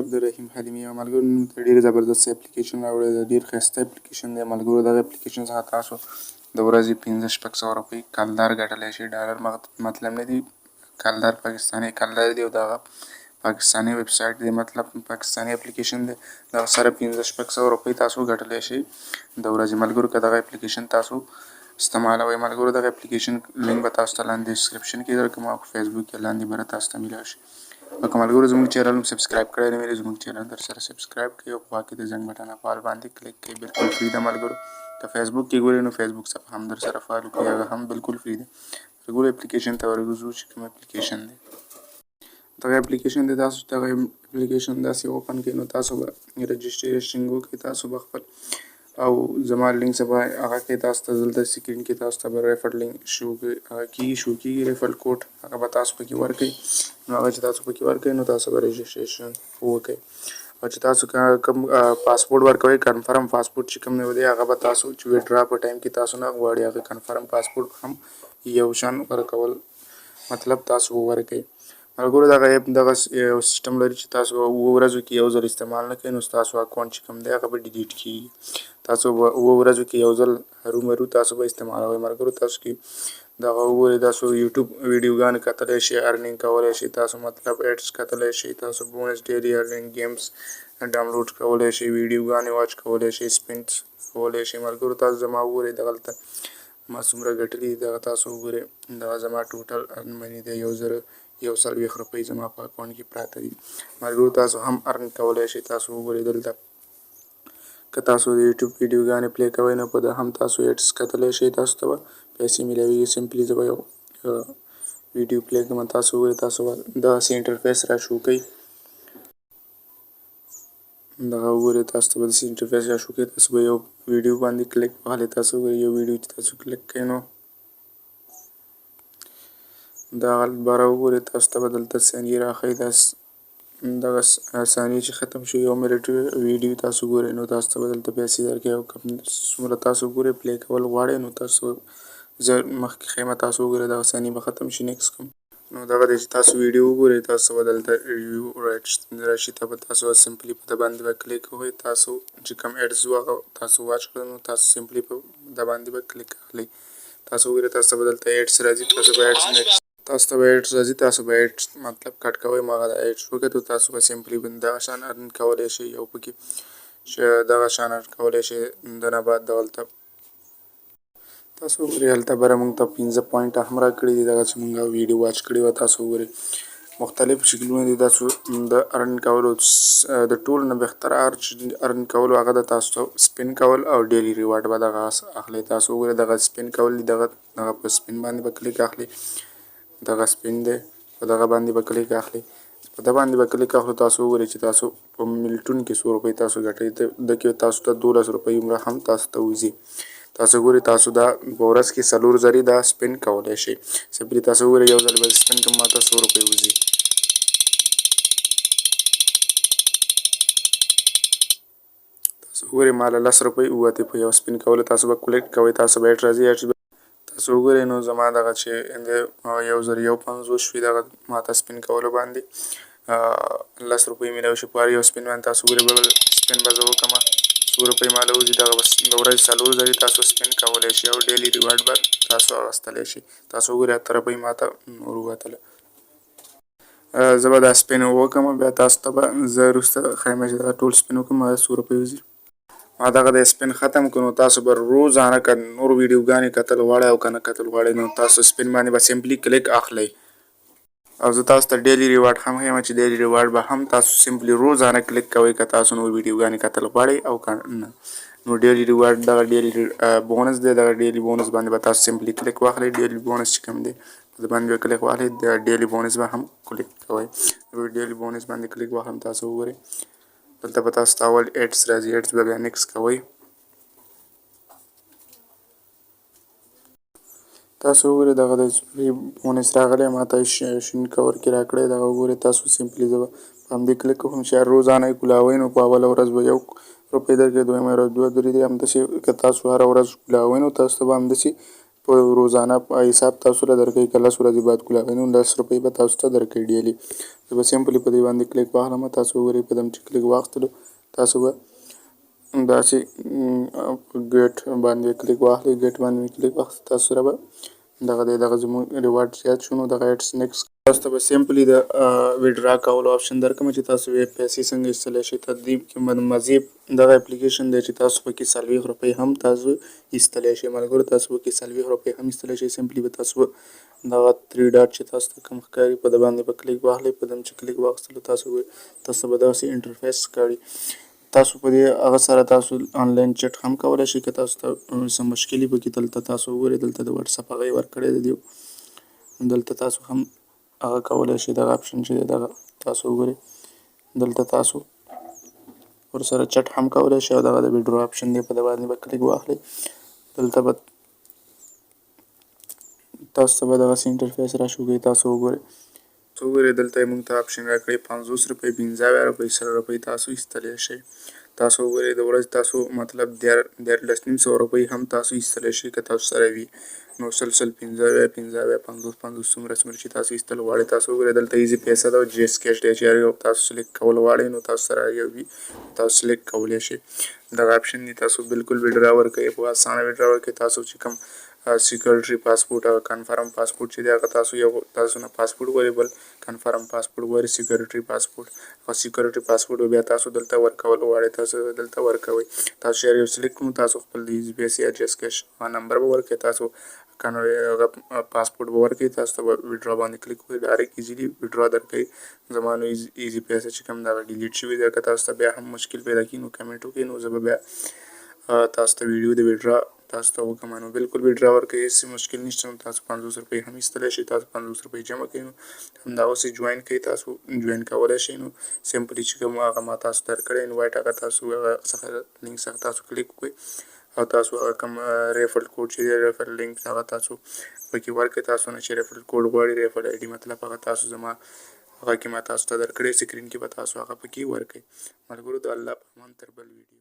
عبدالرحیم حلیمي او ملګرو نن ته ډېر زبردست اپلیکیشن راوړی دی. ډېر ښایسته اپلیکیشن دی ملګرو. دغه اپلیکیشن څخه تاسو د ورځې 1500 روپۍ کلدار ګټلی شئ. ډالر مطلب نه دی، کلدار پاکستاني کلدار دی او دغه پاکستاني ویب سایټ دی، مطلب پاکستاني اپلیکیشن دی. دغه سره 1500 روپۍ تاسو ګټلی شئ د ورځې ملګرو. که دغه اپلیکیشن تاسو استعمالوئ ملګرو، دغه اپلیکیشن لینک به تاسو ته لاندې ډسکرپشن کې درکړم او په فیسبوک کې لاندې به تاسو ته میلاو شي. او که ملګرو زموږ چینل هم سبسکرایب کړی نه وي، زموږ چینل در سره سبسکرایب کړئ او په خوا کې د زنګ بټن فال باندې کلیک کړئ. بالکل فری ده ملګرو. که فیسبوک کې ګورئ نو فیسبوک صفحه هم در سره فالو کړئ، هغه هم بالکل فری ده. ملګرو اپلیکیشن ته ورګرځو چې کوم اپلیکیشن دی. دغه اپلیکیشن دی، تاسو دغه اپلیکیشن داسې اوپن کړئ نو تاسو به رجسټریشن وکړئ. تاسو به خپل او زما لینک به هغه کې تاسو ته دلته سکرین کې تاسو ته به ریفر لینک شو کېږي ریفر کوډ هغه به تاسو پکې ورکړئ. نو هغه چې تاسو پکې ورکړئ نو تاسو به رجسټریشن وکړئ. او چې تاسو کوم پاسپورټ ورکوئ، کنفرم پاسپورټ چې کوم دی هغه به تاسو چې ویډرا په ټایم کې تاسو نه غواړئ هغه کنفرم پاسپورټ هم یو شان ورکول مطلب تاسو ورکړئ. ملګرو دغه اپ دغه یو سیسټم لري چې تاسو 7 ورځو کې یو ځل استعمال نه کړئ نو ستاسو اکاونټ چې کوم دی هغه به ډیلیټ کېږي. تاسو به 7 ورځو کې یو ځل هرومرو تاسو به استعمالوئ ملګرو. تاسو کې دغه وګورئ، تاسو یوټیوب ویډیوګانې کتلی شئ، ارنینګ کولی شئ، تاسو مطلب ایډس کتلی شئ، تاسو بونس ډیلی ارنینګ گیمز ډاونلوډ کولی شئ، ویډیوګانې واچ کولی شئ، سپینډ کولی شئ. ملګرو تاسو زما وګورئ دغلته ما څومره ګټلي دي، دغه تاسو وګورئ. دغه زما ټوټل ارن مني دی 1040 روپۍ زما په اکاونټ کې پراته دي. ملګرو تاسو هم ارن کولی شئ. تاسو وګورئ دلته که تاسو د یوټیوب ویډیوګانې پلی کوئ نو په ده هم تاسو ایډس کتلی شئ، تاسو ته به پیسې میلاویږي. سمپلي زه به یو ویډیو پلی کوم، تاسو وګورئ. تاسو به دغسې انټرفیس را شو کوي، دغه وګورئ تاسو ته به داسې انټرفیس را شو کوي. تاسو به یو ویډیو باندې کلیک وهلی، تاسو وګورئ یو ویډیو چې تاسو کلیک کوئ نو دغه باره وګورئ. تاسو ته به دلته ثانیې راښیي، دغه ثانیې چې ختم شي 1 منټ ویډیو تاسو ګورئ نو تاسو ته به دلته پیسې درکوي. او کوم څومره تاسو ګورئ پلی کول غواړئ نو تاسو زه مخکې ښیم، تاسو وګورئ دغه ثانیې به ختم شي. نیکسټ کوم نو دغه دی چې تاسو ویډیو وګورئ، تاسو به دلته ریویو راشي، ته به تاسو سمپلي په ده باندې به کلیک کوئ. تاسو چې کوم ایډز وو هغه تاسو واچ کړل نو تاسو سمپلي په ده باندې به کلیک اخلئ. تاسو وګورئ تاسو ته به دلته ایډس راځي، تاسو به ایډس مطلب کټ کوئ. ما هغه ایډس وکتو، تاسو به سمپلي دغه شان ارن کولی شئ او پکې دغه شان ارن کولی شئ. د نه بعد دغلته تاسو وګورئ هلته بره موږ ته 15 پوینټه هم راکړي دي. دغه چې موږ ویډیو واچ کړې وه تاسو وګورئ مختلف شکلونه دي تاسو د ارن کولو. د ټولو نه بهتره ارن کولو هغه د تاسو سپین کول او ډیلی ریوارډ به دغه اخلئ. تاسو وګورئ دغه سپین کول دي، دغه په سپین باندې به کلیک اخلئ. دغه سپین دی، په دغه باندې به کلیک اخلئ. په ده باندې به کلیک اخلو. تاسو وګورئ چې تاسو په ملټون کې 100 روپۍ تاسو ګټئ، د کې تاسو ته 12 روپۍ عمره هم تاسو ته وځي. تاسو ګورئ تاسو دا په ورځ کې 4 ځلې دا سپین کولی شئ. سمپلي تاسو وګورئ یو ځل به سپین کوم ماته 100 روپۍ وځي. تاسو وګورئ ما له 10 روپۍ ووتې په یو سپین کولو. تاسو به کلیک کوئ، تاسو به ایډ راځي. تاسو وګورئ نو زما دغه چې 1050 شوي دغه ماته سپین کولو باندې 10 روپۍ میلاو شي په هر یو سپین باندې. تاسو وګورئ بل سپین به زه وکړمه 100 روپۍ ماله وځي. دغه بس د ورځې 4 ځلې تاسو سپین کولی شئ او ډیلی ریوارډ به تاسو اخیستلی شئ. تاسو وګورئ 8 روپۍ ماته نور ووتله. زه به دا سپین وکړم، بیا تاسو ته به زه وروسته ښیم چې دا ټول سپین وکړم 100 روپۍ وځي. ما دغه د سپین ختم کړو نو تاسو به روزانه که نور ویډیوګانې کتل غواړئ او که نه کتل غواړئ نو تاسو سپین باندې به سمپلي کلیک اخلئ. او زه تاسو ته ډیلی ریوارډ هم ښیم چې ډیلی ریوارډ به هم تاسو سمپلي روزانه کلیک کوئ که تاسو نور ویډیوګانې کتل غواړئ او که نه. نو ډیلی ریوارډ دغه ډیلی بونس دی، دغه ډیلی بونس باندې به تاسو سمپلي کلیک واخلئ. ډیلی بونس چې کوم دی په دې باندې به کلیک واخلئ، د ډیلی بونس به هم کلیک کوئ. ډیلی بونس باندې کلیک واخلم. تاسو وګورئ دلته به تاسو ته اول ایډس راځي، ایډس به بیا نیکسټ کوئ. تاسو وګورئ دغه د بونس راغلی ماته شین کور کې راکړی. دغه وګورئ تاسو سمپلي زه به په همدې کلیک کوم چې روزانه یې کولاوئ نو په اوله ورځ به 1 روپۍ درکوي، دویمه ورځ 2، 3 همداسې که تاسو هره ورځ کولاوئ نو تاسو ته به همداسې په روزانه حساب تاسو له درکوي که 10 ورځې بعد کولاوئ نو 10 روپۍ به تاسو ته درکوي ډیلي. زه به سمپلي په دې باندې کلیک واخلم. تاسو وګورئ په دم چې کلیک واخیستلو تاسو به داسې ګیټ باندې کلیک واخلئ. ګیټ باندې کلیک واخیست تاسو سره به دغه زموږ ریوارډ زیات شو. نو دغه ایډس نیکسټ تاسو ته به سمپلي د ویډرا کولو آپشن درکړم چې تاسو پیسې څنګه ایستلی شئ. تدریب کې مزید دغه اپلیکیشن دی چې تاسو پکې 40 روپۍ هم تاسو ایستلی شئ. ملګرو تاسو پکې 40 روپۍ هم ایستلی شئ. سمپلي به تاسو دغه 3 ډاټ چې تاسو ته کوم ښکاري په د باندې به کلیک واخلئ. په دم چې کلیک واخیستلو تاسو به داسې انټرفیس ښکاري. تاسو په دې هغه سره تاسو آنلاین چټ هم کولی شئ. که تاسو ته څه مشکل وي پکې دلته تاسو وګورئ. دلته د وټساپ هغه یې ورکړی دی. دلته تاسو هم هغه کولی شئ. دغه اپشن چې دی دغه تاسو وګورئ. دلته تاسو ورسره چټ هم کولی شئ او دغه د ویډرو اپشن دی په د باندې به کلیک واخلئ. دلته به تاسو ته به دغسې انټرفیس راشي. وګورئ تاسو وګورئ دلته یې موږ ته اپشن راکړی 50 روپۍ 15 روپۍ 100 روپۍ تاسو ایستلی شئ. تاسو وګورئ د ورځې تاسو مطلب 1400 روپۍ هم تاسو ایستلی شئ که تاسو سره وي. نو 100 15 50 څومره چې تاسو ایستل غواړئ. تاسو وګورئ دلته ایزي پیسه ده او جی اس کیش دی چې هر یو تاسو سلیکټ کول غواړئ نو تاسو سره یو وي تاسو سلیکټ کولی شئ. دغه اپشن دی تاسو بالکل ویډرا ورکوي په اسانه ویډرا ورکوي. تاسو چې کوم سیکورټي پاسپورټ او کنفرم پاسپورټ چې دی هغه تاسو نه پاسپورټ غواړئ بل کنفرم پاسپورټ غواړئ سیکورټي پاسپورټ او سیکورټي پاسپورټ بیا تاسو دلته ورکول غواړئ تاسو دلته ورکوئ. تاسو چې هر یو سلیکټ کړو تاسو خپل د ایزي پیسې یا جی اس کیش نمبر به ورکوئ. تاسو هغه پاسپورټ به ورکوئ. تاسو ته به ویډرا باندې کلیک وکړئ ډایرکټ ایزیلي ویډرا درکوي. زما نو ایزي پیسې چې کوم دغه ډیلیټ شوي دی. که تاسو ته بیا هم مشکل پیدا کړي نو کمنټ وکړئ نو زه به بیا تاسو ته ویډیو د ویډرا تاسو ته وکړم. نو بالکل ویډرا ورکوي هېڅ مشکل نشته. نو تاسو 50 روپۍ هم ایستلی شئ. تاسو 50 روپۍ جمع کړئ نو همدغسې جوین کوئ. تاسو جوین کولی شئ. نو سمپلي چې کوم هغه ما تاسو ته درکړی انوایټ هغه تاسو هغه څخه لینک څخه تاسو کلیک وکړئ او تاسو هغه کوم ریفرل کوډ چې دی ریفرل لینک هغه تاسو پکې ورکړئ. تاسو نه چې ریفرل کوډ غواړئ ریفرل آی ډي مطلب هغه تاسو زما هغه کې ما تاسو ته درکړی سکرین کې به تاسو هغه پکې ورکړئ. ملګرو د الله په امان تر بل ویډیو.